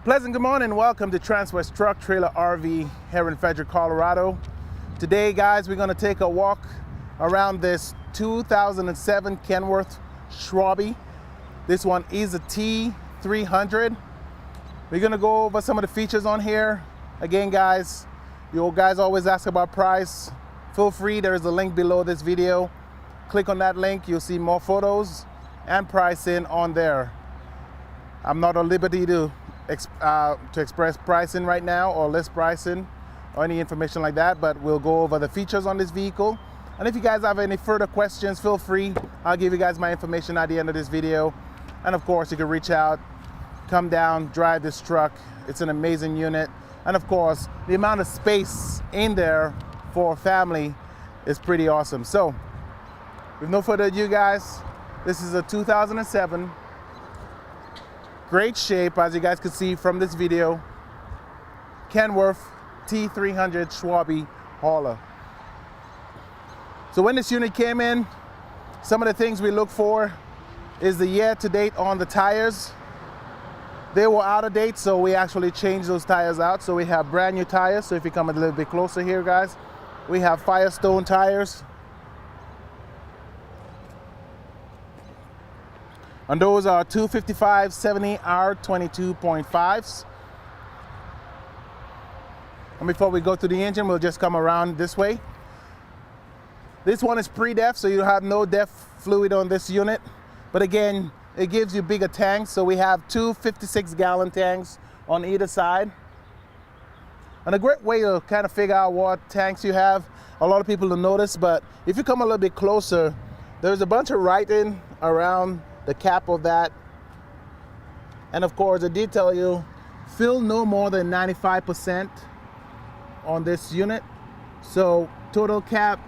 Pleasant good morning. Welcome to Transwest Truck Trailer RV here in Frederick, Colorado. Today, guys, we're going to take a walk around this 2007 Kenworth Schwalbe. This one is a T300. We're going to go over some of the features on here. Again, guys, you guys always ask about price. Feel free, there's a link below this video. Click on that link, you'll see more photos and pricing on there. I'm not at liberty to express pricing right now or list pricing or any information like that, but we'll go over the features on this vehicle. And if you guys have any further questions, feel free. I'll give you guys my information at the end of this video. And of course, you can reach out, come down, drive this truck. It's an amazing unit. And of course, the amount of space in there for a family is pretty awesome. So with no further ado, guys, this is a 2007. Great shape, as you guys can see from this video. Kenworth T300 Schwalbe hauler. So when this unit came in, some of the things we look for is the year to date on the tires. They were out of date, so we actually changed those tires out. So we have brand new tires. So if you come a little bit closer here, guys, we have Firestone tires. And those are 255/70 R22.5s. And before we go to the engine, we'll just come around this way. This one is pre-def, so you have no def fluid on this unit. But again, it gives you bigger tanks. So we have two 56-gallon tanks on either side. And a great way to kind of figure out what tanks you have, a lot of people will notice, but if you come a little bit closer, there's a bunch of writing around the cap of that. And of course, it did tell you fill no more than 95% on this unit. So total cap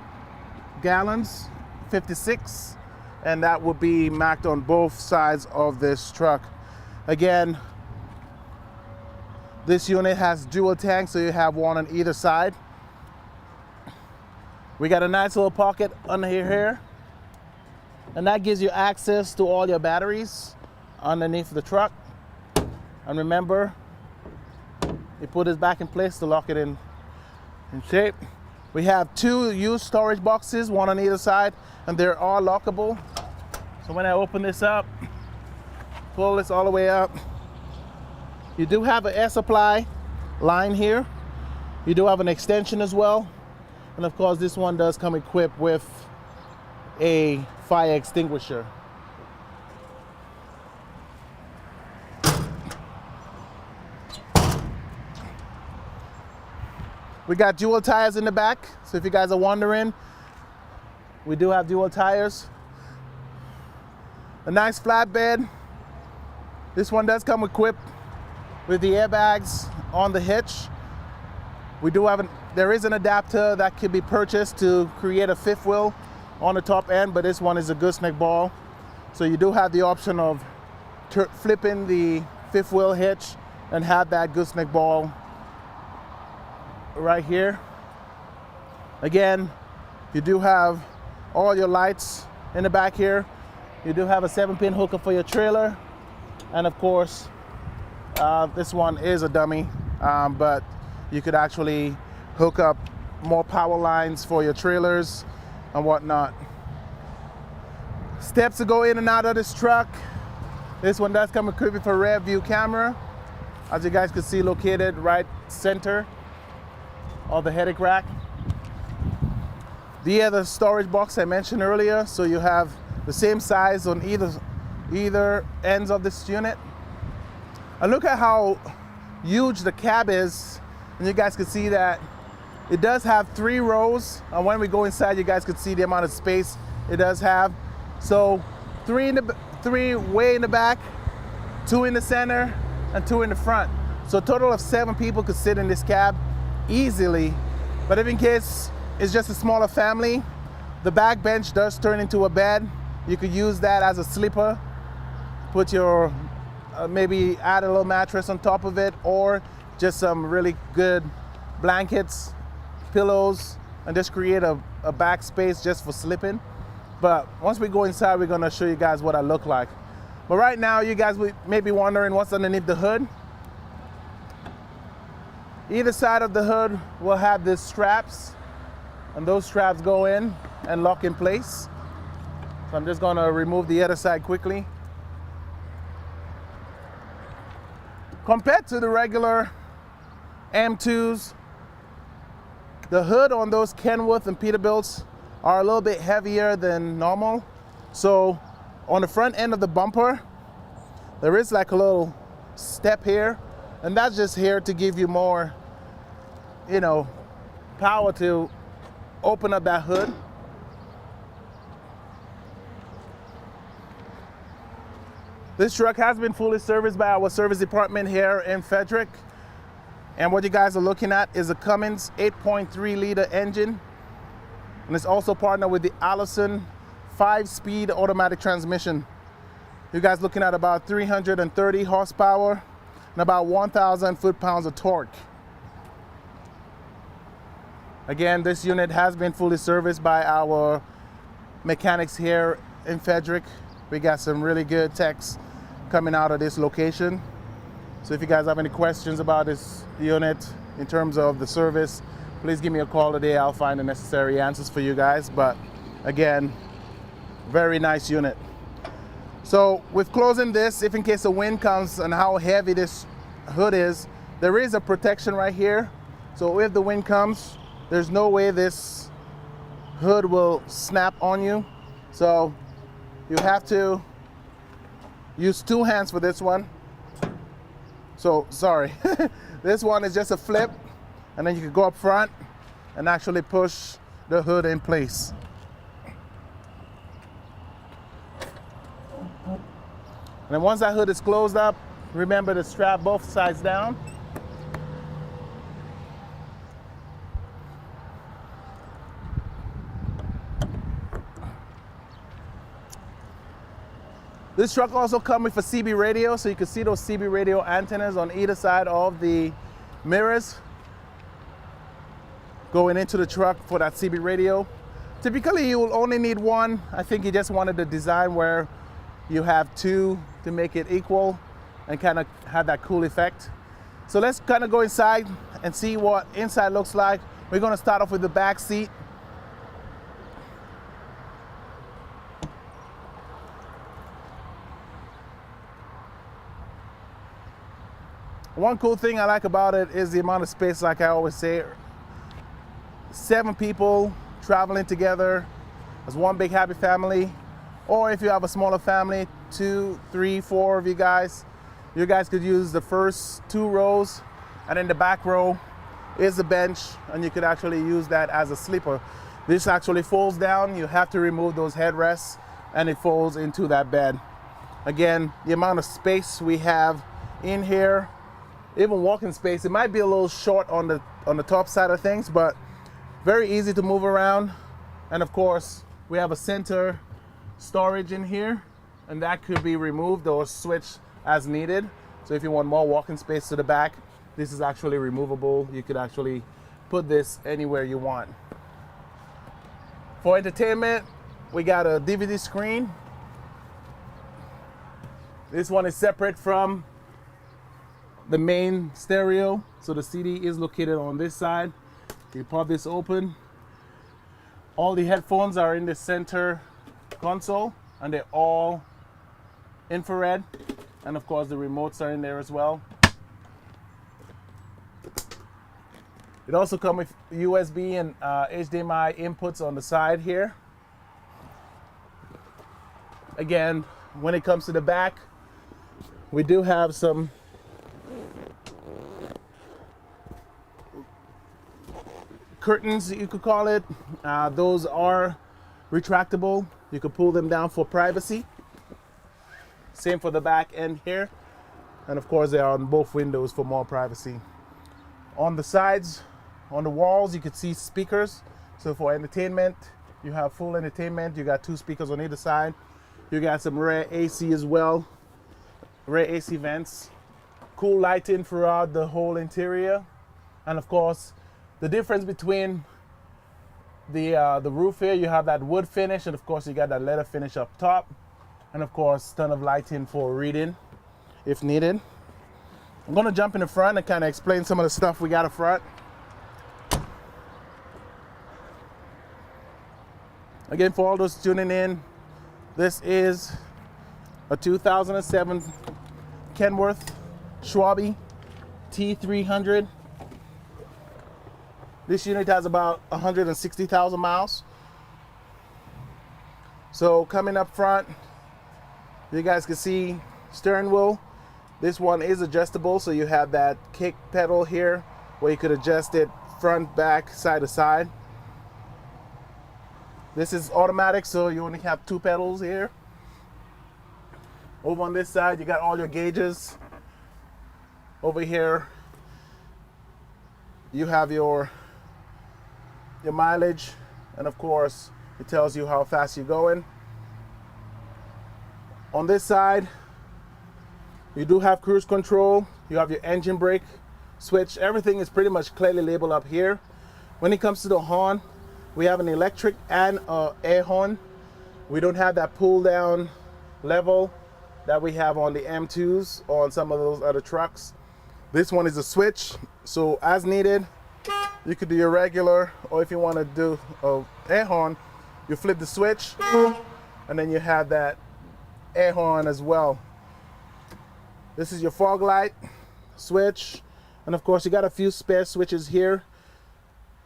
gallons 56, and that would be marked on both sides of this truck. Again, this unit has dual tanks, so you have one on either side. We got a nice little pocket under here. And that gives you access to all your batteries underneath the truck. And remember, you put this back in place to lock it in shape. We have two used storage boxes, one on either side, and they're all lockable. So when I open this up, pull this all the way up, you do have an air supply line here. You do have an extension as well. And of course, this one does come equipped with a fire extinguisher. We got dual tires in the back, so if you guys are wondering, we do have dual tires. A nice flatbed. This one does come equipped with the airbags on the hitch. We do have there is an adapter that can be purchased to create a fifth wheel on the top end, but this one is a gooseneck ball. So you do have the option of flipping the fifth wheel hitch and have that gooseneck ball right here. Again, you do have all your lights in the back here. You do have a 7-pin hookup for your trailer. And of course, this one is a dummy, but you could actually hook up more power lines for your trailers and whatnot. Steps to go in and out of this truck. This one does come equipped with a rear view camera, as you guys can see, located right center of the headache rack. The other storage box I mentioned earlier, so you have the same size on either ends of this unit. And look at how huge the cab is, and you guys can see that it does have 3 rows, and when we go inside, you guys can see the amount of space it does have. So 3 way in the back, 2 in the center, and 2 in the front. So a total of 7 people could sit in this cab easily. But if in case it's just a smaller family, the back bench does turn into a bed. You could use that as a sleeper. Put your, maybe add a little mattress on top of it, or just some really good blankets, pillows, and just create a back space just for sleeping. But once we go inside, we're gonna show you guys what I look like. But right now, you guys may be wondering what's underneath the hood. Either side of the hood will have these straps, and those straps go in and lock in place. So I'm just going to remove the other side quickly. Compared to the regular M2s, the hood on those Kenworth and Peterbilts are a little bit heavier than normal. So on the front end of the bumper, there is like a little step here, and that's just here to give you more, you know, power to open up that hood. This truck has been fully serviced by our service department here in Frederick. And what you guys are looking at is a Cummins 8.3 liter engine. And it's also partnered with the Allison 5-speed automatic transmission. You guys looking at about 330 horsepower and about 1,000 foot-pounds of torque. Again, this unit has been fully serviced by our mechanics here in Frederick. We got some really good techs coming out of this location. So if you guys have any questions about this unit in terms of the service, please give me a call today. I'll find the necessary answers for you guys. But again, very nice unit. So with closing this, if in case the wind comes and how heavy this hood is, there is a protection right here. So if the wind comes, there's no way this hood will snap on you. So you have to use 2 hands for this one. So sorry, this one is just a flip, and then you can go up front and actually push the hood in place. And then once that hood is closed up, remember to strap both sides down. This truck also comes with a CB radio, so you can see those CB radio antennas on either side of the mirrors going into the truck for that CB radio. Typically, you will only need one. I think he just wanted the design where you have 2 to make it equal and kind of have that cool effect. So let's kind of go inside and see what inside looks like. We're going to start off with the back seat. One cool thing I like about it is the amount of space, like I always say. 7 people traveling together as one big happy family. Or if you have a smaller family, 2, 3, 4 of you guys could use the first 2 rows, and then the back row is the bench, and you could actually use that as a sleeper. This actually folds down. You have to remove those headrests, and it folds into that bed. Again, the amount of space we have in here, even walking space, it might be a little short on the top side of things, but very easy to move around. And of course, we have a center storage in here, and that could be removed or switched as needed. So if you want more walking space to the back, this is actually removable. You could actually put this anywhere you want. For entertainment, we got a DVD screen. This one is separate from the main stereo, so the CD is located on this side. You pop this open. All the headphones are in the center console, and they're all infrared, and of course the remotes are in there as well. It also comes with USB and HDMI inputs on the side here. Again, when it comes to the back, we do have some curtains, you could call it. Those are retractable. You could pull them down for privacy. Same for the back end here. And of course, they are on both windows for more privacy. On the sides, on the walls, you could see speakers. So for entertainment, you have full entertainment. You got 2 speakers on either side. You got some rear AC as well. Rear AC vents. Cool lighting throughout the whole interior. And of course, the difference between the roof here, you have that wood finish, and of course you got that leather finish up top, and of course ton of lighting for reading if needed. I'm gonna jump in the front and kind of explain some of the stuff we got up front. Again, for all those tuning in, this is a 2007 Kenworth Schwalbe T300. This unit has about 160,000 miles. So coming up front, you guys can see steering wheel. This one is adjustable, so you have that kick pedal here where you could adjust it front, back, side to side. This is automatic, so you only have 2 pedals here. Over on this side, you got all your gauges. Over here, you have your mileage, and of course, it tells you how fast you're going. On this side, you do have cruise control. You have your engine brake switch. Everything is pretty much clearly labeled up here. When it comes to the horn, we have an electric and air horn. We don't have that pull down level that we have on the M2s or on some of those other trucks. This one is a switch, so as needed, you could do your regular, or if you want to do an air horn, you flip the switch, and then you have that air horn as well. This is your fog light switch, and of course you got a few spare switches here.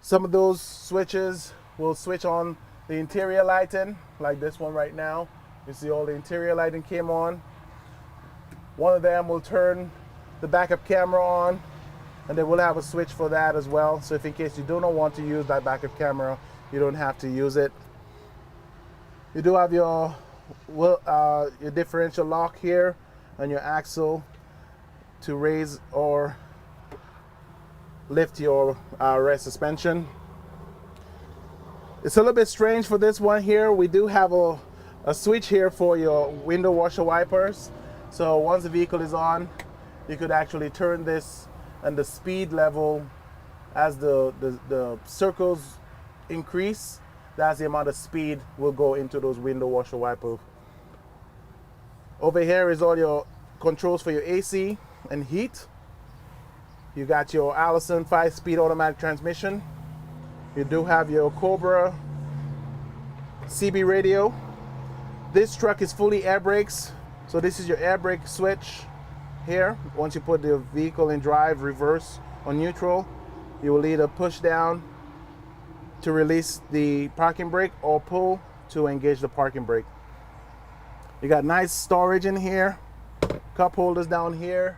Some of those switches will switch on the interior lighting, like this one right now. You see all the interior lighting came on. One of them will turn the backup camera on, and they will have a switch for that as well. So if in case you do not want to use that backup camera, you don't have to use it. You do have your differential lock here and your axle to raise or lift your rear suspension. It's a little bit strange for this one here. We do have a switch here for your window washer wipers. So once the vehicle is on, you could actually turn this, and the speed level, as the circles increase, that's the amount of speed will go into those window washer wipers. Over here is all your controls for your AC and heat. You got your Allison 5-speed automatic transmission. You do have your Cobra CB radio. This truck is fully air brakes, so this is your air brake switch here. Once you put the vehicle in drive, reverse, or neutral, you will either push down to release the parking brake or pull to engage the parking brake. You got nice storage in here, cup holders down here.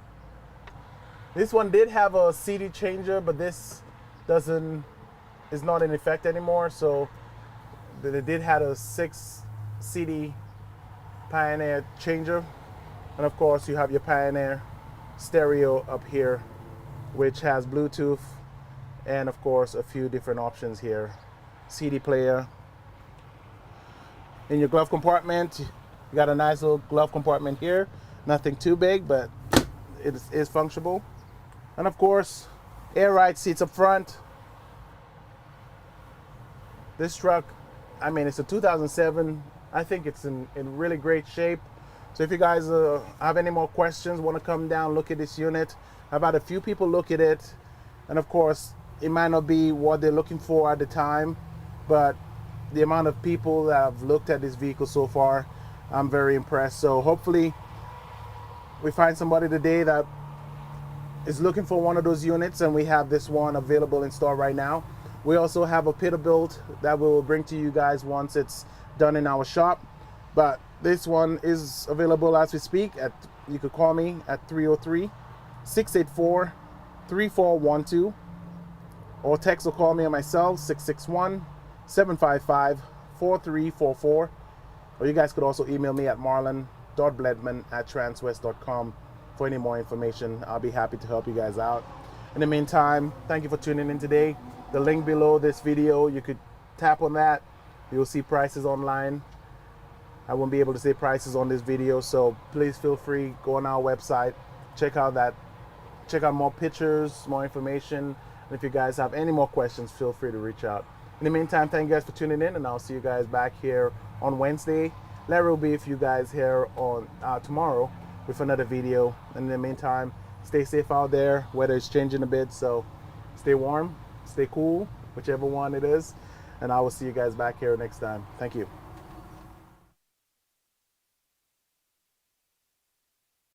This one did have a CD changer, but this is not in effect anymore. So they did have a 6 CD Pioneer changer, and of course you have your Pioneer stereo up here, which has Bluetooth and of course a few different options here. CD player. In your glove compartment, you got a nice little glove compartment here. Nothing too big, but it is functional. And of course, air ride seats up front. This truck, I mean, it's a 2007. I think it's in really great shape. So if you guys have any more questions, want to come down, look at this unit, I've had a few people look at it. And of course, it might not be what they're looking for at the time, but the amount of people that have looked at this vehicle so far, I'm very impressed. So hopefully we find somebody today that is looking for one of those units, and we have this one available in store right now. We also have a Peterbilt that we will bring to you guys once it's done in our shop, but this one is available as we speak. You could call me at 303-684-3412, or text or call me on my cell 661-755-4344, or you guys could also email me at marlon.bledman@transwest.com for any more information. I'll be happy to help you guys out. In the meantime, thank you for tuning in today. The link below this video, you could tap on that. You'll see prices online. I won't be able to say prices on this video, so please feel free, go on our website, check out more pictures, more information. And if you guys have any more questions, feel free to reach out. In the meantime, thank you guys for tuning in, and I'll see you guys back here on Wednesday. Larry will be with you guys here on tomorrow with another video. And in the meantime, Stay safe out there. Weather is changing a bit, so stay warm, stay cool, whichever one it is. And I will see you guys back here next time. Thank you.